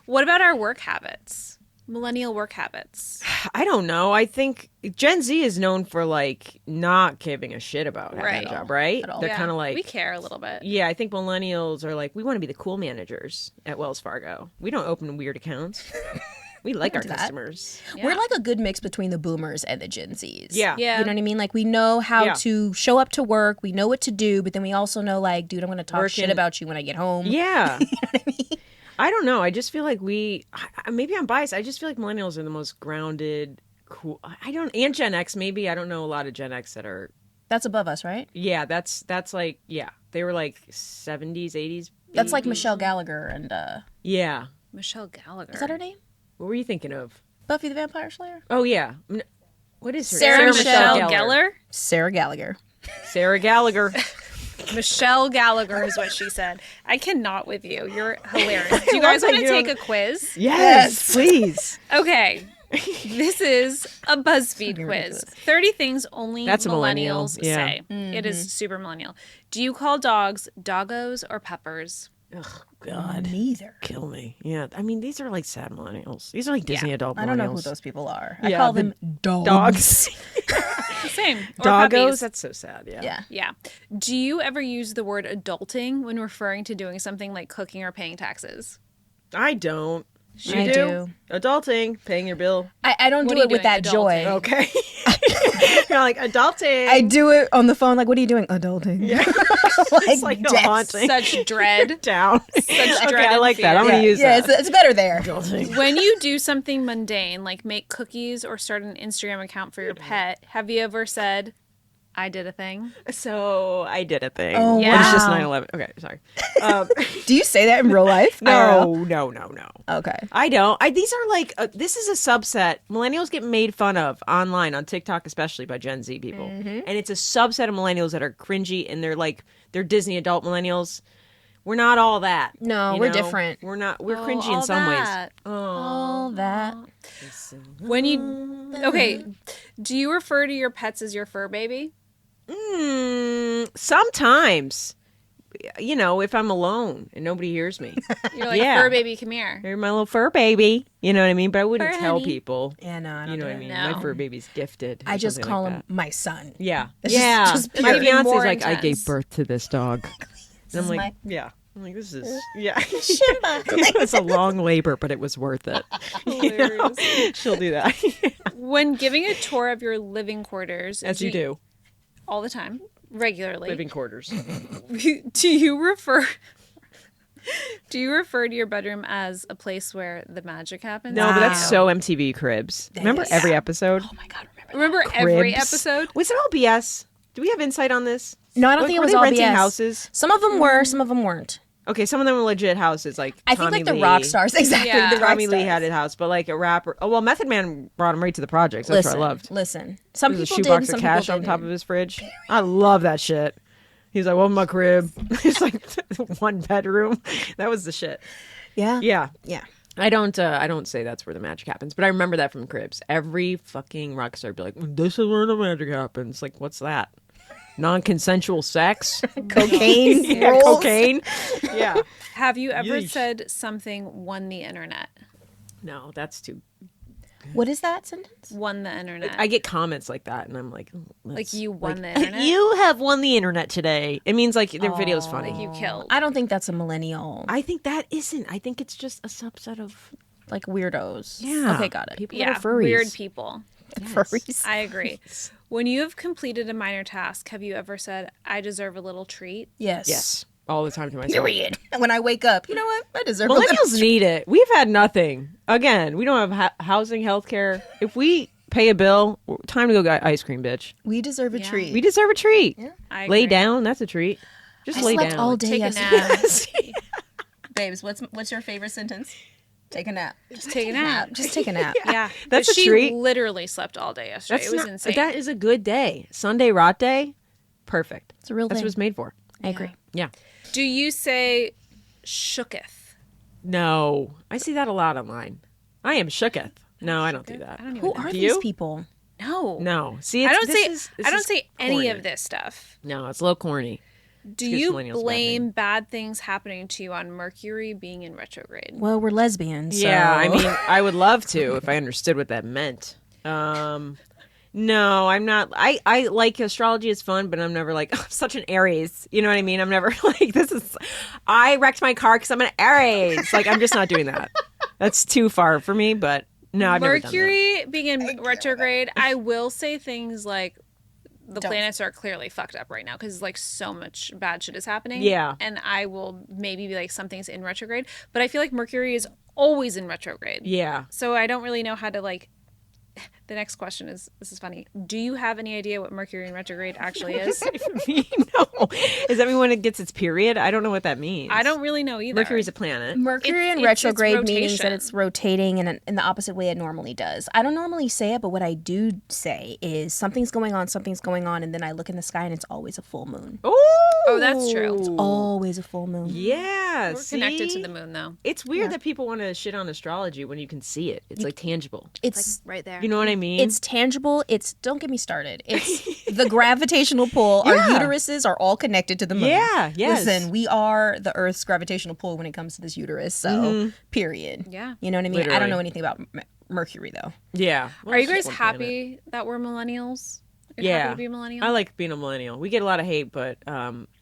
What about our work habits? Millennial work habits. I don't know. I think Gen Z is known for like not giving a shit about having Right. a job, right? At all. They're Yeah, kind of like we care a little bit. Yeah, I think millennials are like, we want to be the cool managers at Wells Fargo. We don't open weird accounts. We like our do that. customers. We're like a good mix between the boomers and the Gen Zs. Yeah. Yeah. You know what I mean? Like we know how Yeah. to show up to work. We know what to do, but then we also know like, dude, I'm going to talk shit Working- about you when I get home. Yeah. I don't know. I just feel like maybe I'm biased. I just feel like millennials are the most grounded, cool. And Gen X maybe. I don't know a lot of Gen X that are, That's above us, right? yeah, that's like, yeah. They were like 70s, 80s. That's like Michelle Gallagher and Yeah. Michelle Gallagher. is that her name? What were you thinking of? Buffy the Vampire Slayer? Oh, yeah. What is her Sarah Michelle Michelle Gellar? Sarah Gallagher. Sarah Gallagher. Michelle Gallagher is what she said. I cannot with you. You're hilarious. Do you guys love want that to you take a quiz? Yes, please. Okay. This is a Buzzfeed quiz. 30 things only That's a millennial, millennials yeah. say. It is super millennial. Do you call dogs doggos or peppers? Ugh, God. Neither. Kill me. Yeah. I mean, these are like sad millennials. These are like Disney adult millennials. I don't know who those people are. I Yeah, call the them dogs. dogs. Same. Or Doggos? puppies. That's so sad. Yeah. Yeah. Yeah. Do you ever use the word adulting when referring to doing something like cooking or paying taxes? I don't. You I do. Adulting, paying your bill. I don't What do are it you with that doing? joy. Adulting. Okay. You're like, adulting. I do it on the phone. Like, what are you doing? Adulting. Yeah. It's like death. haunting. Such dread. Down. Such Okay, dread I and like that. I'm fear. going to use Yeah, that. it's better there. Adulting. When you do something mundane, like make cookies or start an Instagram account for your pet, have you ever said, I did a thing? So I did a thing. Oh, Yeah. But it's just wow. 9/11. Okay, sorry. Do you say that in real life? No. Okay. I don't. These are like, this is a subset. Millennials get made fun of online, on TikTok especially, by Gen Z people. And it's a subset of millennials that are cringy, and they're Disney adult millennials. We're not all that. No, you we're know? different. We're not. We're Oh, cringy in all some that. ways. All that. When you, okay, do you refer to your pets as your fur baby? Sometimes, if I'm alone and nobody hears me. You're like, Yeah. fur baby, come here. You're my little fur baby. You know what I mean? But I wouldn't Fur tell honey. people. Yeah, no, I don't You know do what I it. mean? No. My fur baby's gifted. or I just something call like him that. my son. Yeah. It's Yeah. just My even fiance's more like, I gave intense. birth to this dog. And I'm is like, my- yeah. I'm like, this is, yeah. Shimba. It was a long labor, but it was worth it. You know? She'll do that. When giving a tour of your living quarters, As you do. all the time, regularly, Living quarters. do you refer to your bedroom as a place where the magic happens? No, but that's so MTV Cribs. Remember is. every episode? Oh my God, remember that. Remember every Cribs? episode? Was it all BS? Do we have insight on this? No, I don't think it Were was they all renting BS. houses? Some of them were, some of them weren't. Okay, some of them were legit houses, like I think Tommy like the Lee. rock stars. Exactly. Yeah. The rock Tommy Lee stars. had a house, but like a rapper. Oh well, Method Man brought him right to the projects. That's Listen, what I loved. listen. Some There's a people did, shoebox some of cash people on top didn't. of his fridge. I love that shit. He's like, "Well, my crib." It's like one bedroom. That was the shit. Yeah. Yeah. Yeah. I don't say that's where the magic happens, but I remember that from Cribs. Every fucking rock star would be like, "This is where the magic happens." Like, what's that? Non-consensual sex, Cocaine, yeah, rolls. cocaine. Yeah. Have you ever Yeesh. said something won the internet? No, that's too. What is that sentence? Won the internet. I get comments like that, and I'm like, like you won the internet. You have won the internet today. It means like their video's funny. Like you killed. I don't think that's a millennial. I think that isn't. I think it's just a subset of Like weirdos. yeah. Okay, got it. People Yeah, that are furries. weird people. Furries. I agree. When you have completed a minor task, have you ever said, "I deserve a little treat"? Yes. Yes, all the time to myself. Period. When I wake up, you know what? I deserve a little Millennials need it. We've had nothing. Again, we don't have housing, healthcare. If we pay a bill, time to go get ice cream, bitch. We deserve a Yeah. treat. We deserve a treat. I Lay agree. down. That's a treat. Just I lay slept down. all day Take a yesterday. nap. Babes, what's your favorite sentence? Take a nap. Just take a nap. Just take a nap. Yeah, That's but a she treat. literally slept all day yesterday. That's It was not- insane. That is a good day. Sunday rot day. Perfect. It's a real That's thing. what it's made for. I agree. Yeah. Do you say shooketh? No, I see that a lot online. I am shooketh. No, I don't do that. I don't even Who know. are Do these you? people? No. No, see, I it's, don't this say is- this I don't is say any corny. of this stuff. No, it's a little corny. Do Excuse you millennials, bad blame bad things happening to you on Mercury being in retrograde? Well, we're lesbians. Yeah, I so- mean, I would love to if I understood what that meant. No, I'm not. I like astrology is fun, but I'm never like I'm such an Aries. You know what I mean? I'm never like this is. I wrecked my car because I'm an Aries. Like I'm just not doing that. That's too far for me. But no, I've never done that. Mercury being in retrograde, I will say things like the planets are clearly fucked up right now because like so much bad shit is happening. Yeah. And I will maybe be like something's in retrograde, but I feel like Mercury is always in retrograde. Yeah. So I don't really know how to like. The next question is, this is funny. Do you have any idea what Mercury in retrograde actually is? No, is that mean when it gets its period? I don't know what that means. I don't really know either. Mercury's a planet. Mercury in It's retrograde means that rotation. it's rotating in the opposite way it normally does. I don't normally say it, but what I do say is something's going on, and then I look in the sky and it's always a full moon. Oh, that's true. Always a full moon. Yeah, We're connected to see? the moon though. It's weird that people want to shit on astrology when you can see it. It's like tangible. It's Right there. You know what I mean? it's tangible. It's don't get me started. It's the gravitational pull. Our Yeah. uteruses are all connected to the moon. Yeah, yes. Listen, we are the Earth's gravitational pull when it comes to this uterus. So, period. Yeah. You know what I mean? I Literally. don't know anything about Mercury though. yeah. Well, Are you it's guys just one planet. happy that we're millennials? You're Yeah. happy to be a millennial? I like being a millennial. We get a lot of hate, but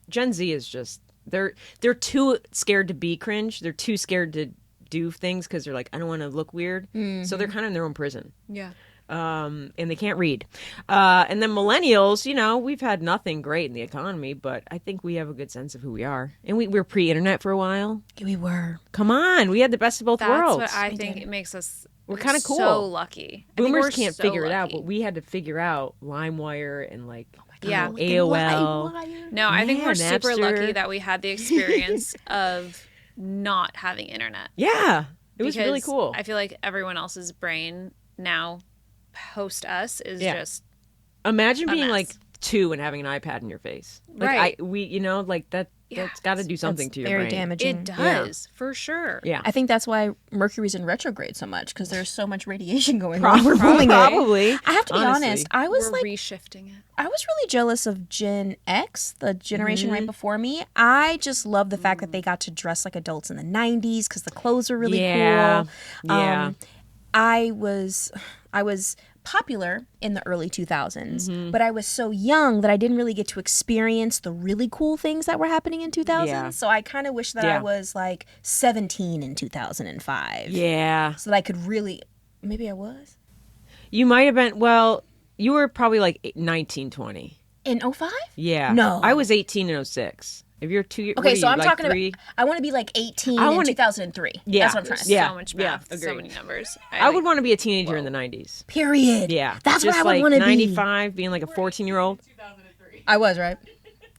Gen Z is just they're too scared to be cringe. They're too scared to do things because they're like, I don't want to look weird. So they're kind of in their own prison. Yeah. And they can't read. And then millennials, you know, we've had nothing great in the economy, but I think we have a good sense of who we are. And we were pre-internet for a while. We were. Come on, we had the best of both That's worlds. what I think it makes us. We're kinda cool. So lucky. I think Boomers we're can't so figure it out, lucky. but we had to figure out LimeWire and like Yeah. AOL. No, I think Yeah, we're super Napster. lucky that we had the experience of not having internet. Yeah, it was really Because cool. I feel like everyone else's brain now post us is Yeah. just Imagine a being mess. like 2 and having an iPad in your face. Like Right. you know, like that's got to do something That's to your very brain. damaging. it does for sure. Yeah. I think that's why Mercury's in retrograde so much because there's so much radiation going on. We're Probably. pulling it. Probably. I have to be honestly. honest. I was We're like, reshifting it. I was really jealous of Gen X, the generation right before me. I just love the fact that they got to dress like adults in the '90s because the clothes were really Yeah. cool. Yeah. I was popular in the early 2000s, but I was so young that I didn't really get to experience the really cool things that were happening in 2000s. Yeah. So I kind of wish that Yeah. I was like 17 in 2005. Yeah. So that I could really, maybe I was You might have been, well, you were probably like 19, 20. in 05? Yeah. No. I was 18 in 06. If you're 2 years, Okay, so I'm talking three? about, I want to be like 18 I in wanna- 2003. Yeah. That's what I'm trying to say. Yeah. So much Yeah, math, so agreed. many numbers. I would want to be a teenager in the 90s. Period. Yeah. That's Just what I would like want to be. 95, being like a 14-year-old. I was, right?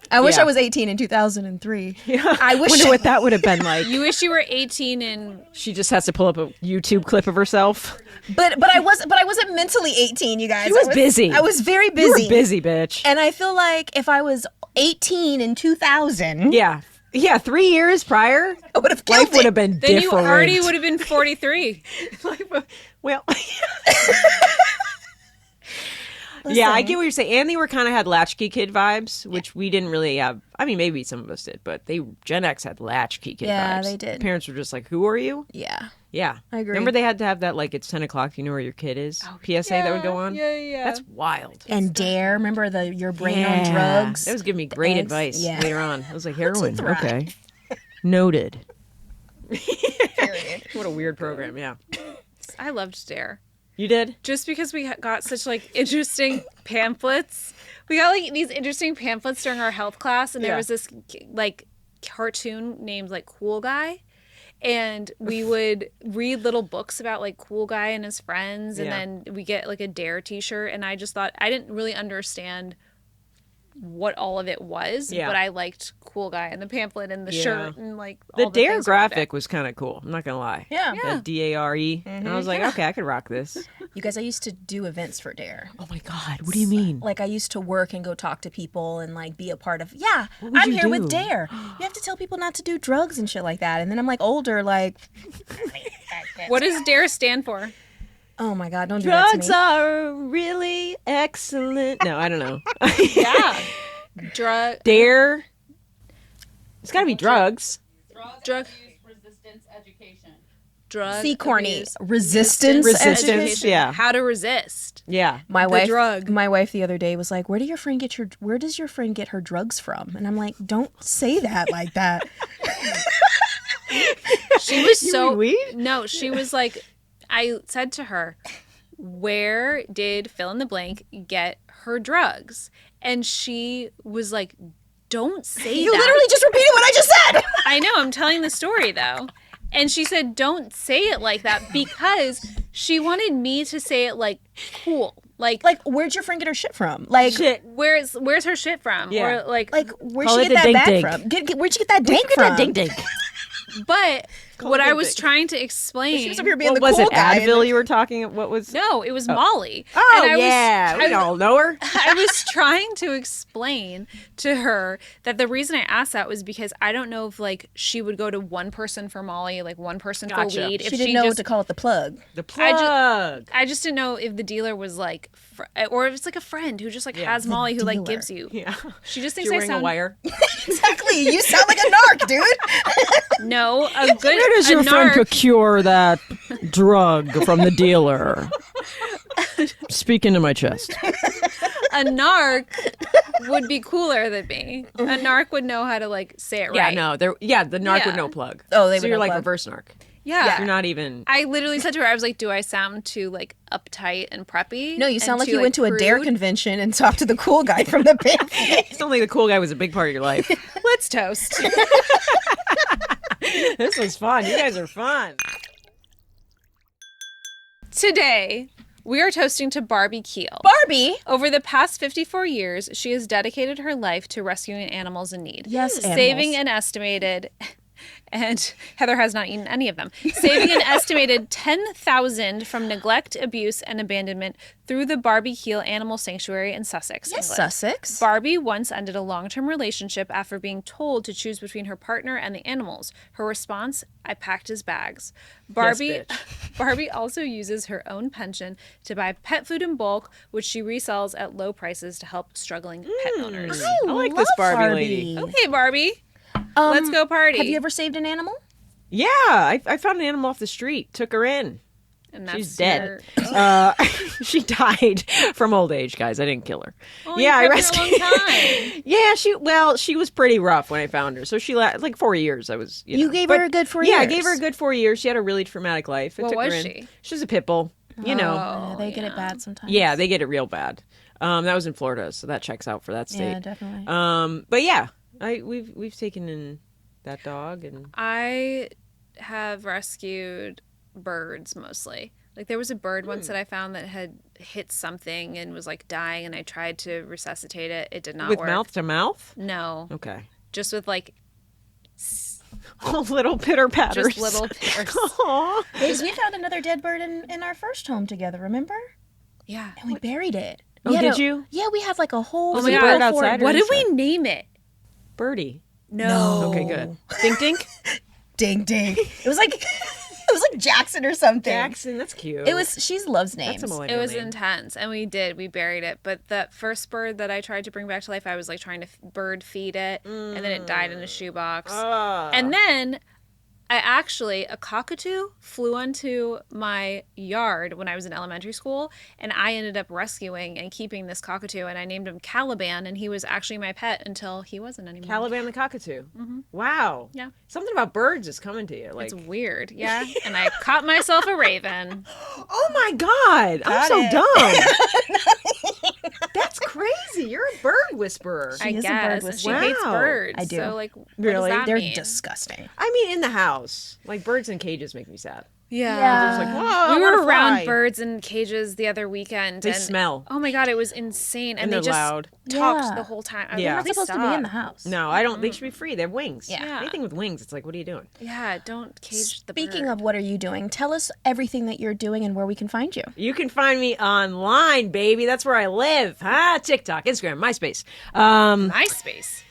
I wish Yeah. I was 18 in 2003. I wish Wonder what that would have been like. You wish you were 18 and She just has to pull up a YouTube clip of herself. But I wasn't mentally 18, you guys. She was I busy. I was very You busy. were busy, bitch. And I feel like if I was 18 in 2000, Yeah. Yeah, 3 years prior, life would have been Then different. you already would have been 43. Well, yeah, I get what you're saying. And they were kind of had latchkey kid vibes, which we didn't really have. I mean, maybe some of us did, but Gen X had latchkey kid vibes. Yeah, they did. Parents were just like, "Who are you?" Yeah. Yeah, I agree. Remember they had to have that like it's 10 o'clock. You know where your kid is? PSA that would go on. Yeah. That's wild. And Dare, remember your brain on Yeah. drugs? That was giving me great eggs, advice yeah. later on. I was like, heroin. thrive. Okay. Noted. Period. What a weird program. Yeah. I loved Dare. You did? Just because we got such like interesting pamphlets. We got like these interesting pamphlets during our health class, and there was this like cartoon named like Cool Guy. And we would read little books about like Cool Guy and his friends, and then we get like a Dare t-shirt. And I just thought I didn't really understand what all of it was, but I liked Cool Guy and the pamphlet and the shirt and like all The Dare things graphic was kind of cool. I'm not going to lie. Yeah. That DARE. And I was like, okay, I could rock this. You guys, I used to do events for Dare. Oh my God. What do you mean? Like I used to work and go talk to people and like be a part of. Yeah, would I'm you here with do? Dare. You have to tell people not to do drugs and shit like that. And then I'm like older, like, What does Dare stand for? oh my God, don't do that to Drugs me. are really excellent. No, I don't know. Yeah. Drug. Dare. It's got to be drugs. Drug. Resistance education. Drug. See, corny. abuse. Resistance. Resistance. education. Yeah. How to resist. Yeah. My wife, drug. my wife the other day was like, where does your friend get her drugs from? And I'm like, don't say that like that. She was so. mean weed? No, she was like, I said to her, where did fill in the blank get her drugs? And she was like, don't say You that. literally just repeated what I just said. I know, I'm telling the story though. And she said, don't say it like that, because she wanted me to say it like cool. Like Where'd your friend get her shit from? Like, Shit. where's her shit from? Yeah. Or like where'd Call she it get the that dink bag dink. from? Where'd you get that dank from? Ding ding. but what I was dink. trying to explain. She was over here being What the was cool it? guy. Advil you were talking? What was? No, it was Molly. Oh, And I yeah. We all know her. I was trying to explain to her that the reason I asked that was because I don't know if like she would go to one person for Molly, like one person Gotcha. for weed. She If didn't know what just, to call it the plug. The plug. I just didn't know if the dealer was like, or if it's like a friend who just like has Molly who like dealer. gives you. Yeah. She just thinks You're I wearing sound a wire. Exactly. You sound like a narc, dude. no a good. Where does a your friend narc- procure that drug from the dealer? Speak into my chest. A narc would be cooler than me. A narc would know how to like say it Yeah, right. no. The narc Yeah. would know plug. Oh, they so would you're know like plug. reverse narc. Yeah. You're not even. I literally said to her, I was like, do I sound too like uptight and preppy? No, you sound and like too, you went to a Dare prude? convention and talked to the cool guy from the band. It's not like the cool guy was a big part of your life. Let's toast. This was fun. You guys are fun. Today, we are toasting to Barbie Keel. Barbie. Over the past 54 years, she has dedicated her life to rescuing animals in need. Yes, Saving animals. an estimated, and Heather has not eaten any of them, saving an estimated 10,000 from neglect, abuse, and abandonment through the Barbie Keel Animal Sanctuary in Sussex, Yes, England. Sussex. Barbie once ended a long-term relationship after being told to choose between her partner and the animals. Her response, I packed his bags. Barbie Barbie also uses her own pension to buy pet food in bulk, which she resells at low prices to help struggling pet owners. I like this love Barbie lady. Okay, Barbie. Let's go party. Have you ever saved an animal? Yeah, I found an animal off the street. Took her in. And She's that's dead. She died from old age, guys. I didn't kill her. Oh, yeah, I you kept rescued. her a long time. Yeah, she was pretty rough when I found her. So she like 4 years. I was. You know. gave But her a good 4 Yeah, I years. gave her a good 4 years. She had a really traumatic life. It What took was her in. she? She was a pit bull. You know. They get it bad sometimes. Yeah, they get it real bad. That was in Florida, so that checks out for that state. Yeah, definitely. But yeah, we've taken in that dog and I have rescued birds mostly. Like there was a bird once that I found that had hit something and was like dying, and I tried to resuscitate it. It did not with work. mouth to mouth. No, Okay. just with like Little pitter patters. just little pitters. Aw. Babe, we found another dead bird in our first home together, remember? Yeah. And we buried it. Oh, We had did a- you? Yeah, we have like a whole Was it little bird fort. outside or What did inside? we name it? Birdie. No. Okay, good. Dink dink. Ding ding. It was like Jackson or something. Jackson, that's cute. It was. She loves names. That's a millennial It was name. intense, and we buried it. But the first bird that I tried to bring back to life, I was like trying to bird feed it, and then it died in a shoebox. And then a cockatoo flew onto my yard when I was in elementary school, and I ended up rescuing and keeping this cockatoo, and I named him Caliban, and he was actually my pet until he wasn't anymore. Caliban the cockatoo. Wow. Yeah. Something about birds is coming to you. Like, It's weird, yeah. And I caught myself a raven. oh my God, I'm so dumb. That's crazy. You're a bird whisperer. I is a bird guess. whisperer. She hates Wow. birds. I do. So, like, what Really? does that They're mean? disgusting. I mean, in the house, like birds in cages make me sad. Yeah. It's like, whoa, I We wanna were around fly. birds in cages the other weekend. They and, smell. Oh my God, it was insane. And they they're just loud. talked Yeah. the whole time. Yeah. They're not supposed to be in the house. No, I don't. They should be free. They have wings. Yeah. Anything with wings, it's like, what are you doing? Yeah, don't cage the Speaking bird. of what are you doing, tell us everything that you're doing and where we can find you. You can find me online, baby. That's where I live. TikTok, Instagram, MySpace. MySpace.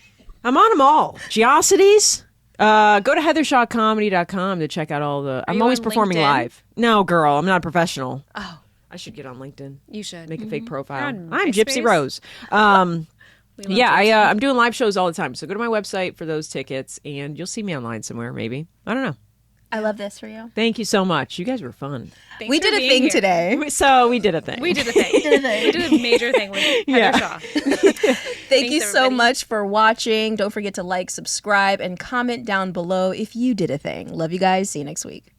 I'm on them all. Geocities. Go to heathershawcomedy.com to check out all the. I'm you always on performing LinkedIn? live. No, girl, I'm not a professional. Oh, I should get on LinkedIn. you should. Make a fake profile. You're on I'm Gypsy MySpace? Rose. We love Gypsy. I'm doing live shows all the time. So go to my website for those tickets, and you'll see me online somewhere. Maybe, I don't know. I love this for you. Thank you so much. You guys were fun. Thanks We for did a being thing here. today. So we did a thing. We did a thing. We did a major thing with Heather Yeah. Shaw. Thank you so everybody. much for watching. Don't forget to like, subscribe, and comment down below if you did a thing. Love you guys. See you next week.